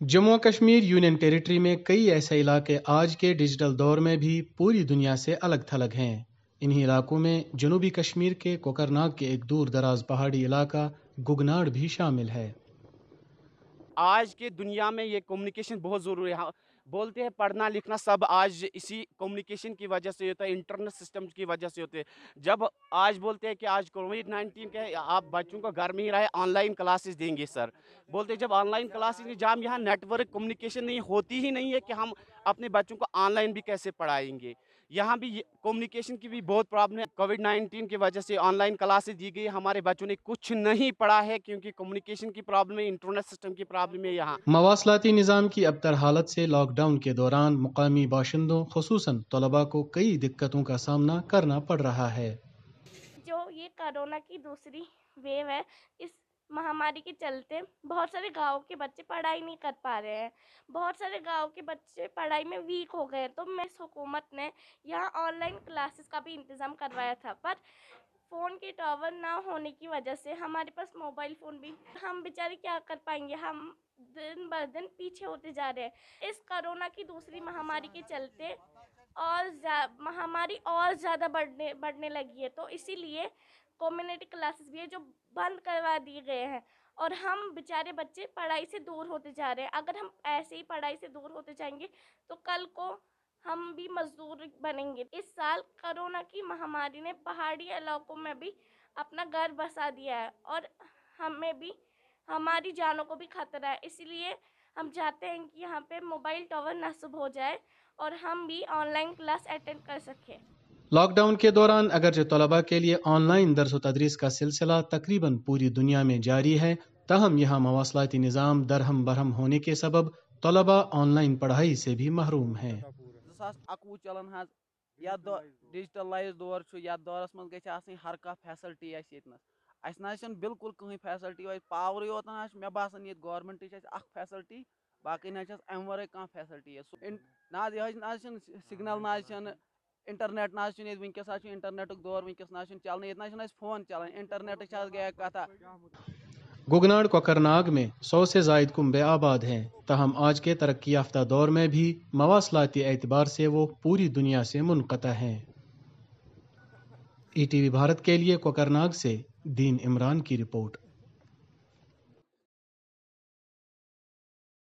جموں و Kashmir union territory میں کئی ایسے علاقے آج کے ڈیجیٹل دور میں بھی پوری دنیا سے الگ تھلگ ہیں۔ انہی علاقوں میں جنوبی کشمیر کے کوکرناگ کے ایک دور دراز پہاڑی علاقہ گگناڑ بھی شامل ہے۔ آج کے دنیا میں یہ کمیونیکیشن بہت ضروری ہے۔ بولتے ہیں پڑھنا لکھنا سب آج اسی کمیونیکیشن کی وجہ سے ہوتا ہے، انٹرنیٹ سسٹم کی وجہ سے ہوتے ہیں۔ جب آج بولتے ہیں کہ آج کووڈ-19 کے آپ بچوں کو گھر میں ہی رہے، آن لائن کلاسز دیں گے سر، بولتے ہیں جب آن لائن کلاسز جب یہاں نیٹ ورک کمیونیکیشن نہیں ہوتی ہی نہیں ہے کہ ہم اپنے بچوں کو آن لائن بھی کیسے پڑھائیں گے۔ یہاں بھی کمیونیکیشن کی بھی بہت پرابلم ہے۔ کووڈ-19 کی وجہ سے آن لائن کلاسز دی گئی، ہمارے بچوں نے کچھ نہیں پڑھا ہے کیونکہ کمیونیکیشن کی پرابلم ہے، انٹرنیٹ سسٹم کی پرابلم ہے یہاں۔ مواصلاتی نظام کی ابتر حالت سے لاک ڈاؤن کے دوران مقامی باشندوں خصوصاً طلباء کو کئی دقتوں کا سامنا کرنا پڑ رہا ہے۔ جو یہ کرونا کی دوسری ویو ہے، اس مہاماری کے چلتے بہت سارے گاؤں کے بچے پڑھائی نہیں کر پا رہے ہیں، بہت سارے گاؤں کے بچے پڑھائی میں ویک ہو گئے، تو اس حکومت نے یہاں آن لائن کلاسز کا بھی انتظام کروایا تھا، پر فون کے ٹاور نہ ہونے کی وجہ سے ہمارے پاس موبائل فون بھی، ہم بیچارے کیا کر پائیں گے، ہم دن بہ دن پیچھے ہوتے جا رہے ہیں۔ اس کرونا کی دوسری مہاماری کے چلتے مہاماری اور زیادہ بڑھنے لگی ہے، تو اسی لیے کمیونٹی کلاسز بھی ہے جو بند کروا دیے گئے ہیں، اور ہم بیچارے بچے پڑھائی سے دور ہوتے جا رہے ہیں۔ اگر ہم ایسے ہی پڑھائی سے دور ہوتے جائیں گے تو کل کو ہم بھی مزدور بنیں گے۔ اس سال کرونا کی مہاماری نے پہاڑی علاقوں میں بھی اپنا گھر بسا دیا ہے، اور ہمیں بھی ہماری جانوں کو بھی خطرہ ہے، اسی لیے ہم چاہتے ہیں کہ یہاں پہ موبائل ٹاور نصب ہو جائے اور ہم بھی آن لائن کلاس اٹینڈ کر سکیں۔ لاک ڈاؤن کے دوران اگرچہ طلباء کے لیے آن لائن درس و تدریس کا سلسلہ تقریباً پوری دنیا میں جاری ہے، تاہم یہاں مواصلاتی نظام درہم برہم ہونے کے سبب طلباء آن لائن پڑھائی سے بھی محروم ہیں۔ 2021 چلان حظ یا ڈیجیٹلائز دور یا دورس من گھِ آسٕنۍ ہر کانٛہہ فیسلٹی اَسہِ ییٚتنَس اَسہِ نہ حظ چھنہٕ بالکل کٕہٕنۍ فیسلٹی پاورٕے یوت حظ چھُ مےٚ باسان ییٚتہِ گورمنٹٕچ اَسہِ اکھ فیسلٹی، باقٕے نہ حظ چھَس اَمہِ وَرٲے کانٛہہ فیسلٹی نہ حظ یہِ حظ نہ حظ چھِنہٕ سِگنل نہ حظ چھَنہٕ انٹرنیٹ نہ حظ چھُنہٕ ییٚتہِ وٕنکیٚس حظ چھُ انٹرنیٹُک دور وٕنکیٚس نہ حظ چھُنہٕ چلنٕے ییٚتہِ نہ حظ چھِنہٕ اَسہِ فون چلان انٹرنیٹٕچ حظ گٔیے کتھا۔ گگناڑ کوکرناگ میں 100 سے زائد کنبے آباد ہیں، تاہم آج کے ترقی یافتہ دور میں بھی مواصلاتی اعتبار سے وہ پوری دنیا سے منقطع ہیں۔ ای ٹی وی بھارت کے لیے کوکرناگ سے دین عمران کی رپورٹ۔